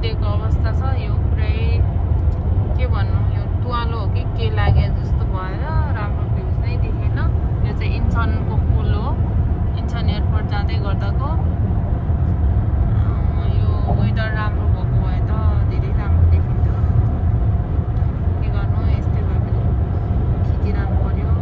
उडेको अवस्था छ यो पुरै के भन्नु यो तुवालो हो कि के लाग्यो जस्तो भएर राम्रो भ्युज नै देखेन यो चाहिँ इन्चनको पुल हो इन्चन एयरपोर्ट जाँदै गर्दाको यो वेदर राम्रो भएको भए त धेरै राम्रो देखिन्थ्यो के गर्नु यस्तै भयो भने खिचिरहनु पर्यो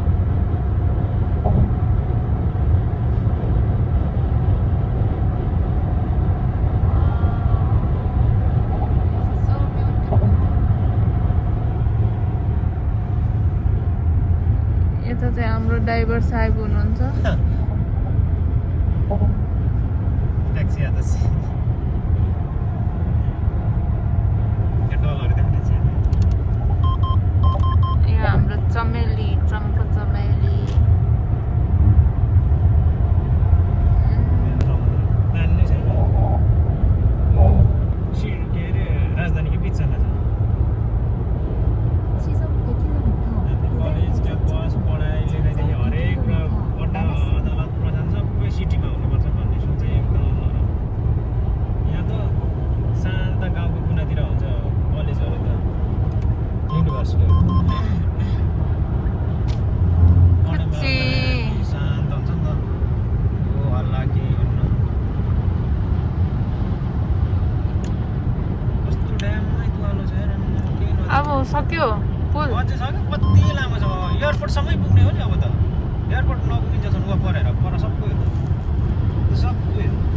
यता चाहिँ हाम्रो ड्राइभर साहेब हुनुहुन्छ ट्याक्सी आदर्श यहाँ हाम्रो चमेली चम्पो चमेली राजधानीको बिचमा छ कलेज क्याम्पस पढाइ लेखाइदेखि हरेक अड्डा अदालत प्रधान सबै सिटीमा हुनुपर्छ भन्ने सोच चाहिँ एकदम नराम्रो यहाँ त शान्त गाउँको कुनातिर हुन्छ कलेजहरू त युनिभर्सिटीहरू शान्त हुन्छ नि त यो हल्ला के हुन्न कस्तो ड्याममै तुवालो छ हेर के अब सक्यो पुल अझै छ कि कति लामो छ एयरपोर्टसम्मै पुग्ने हो नि अब त एयरपोर्ट नपुगिन्जेलसम्म परेर पर सबै हो त सबै हो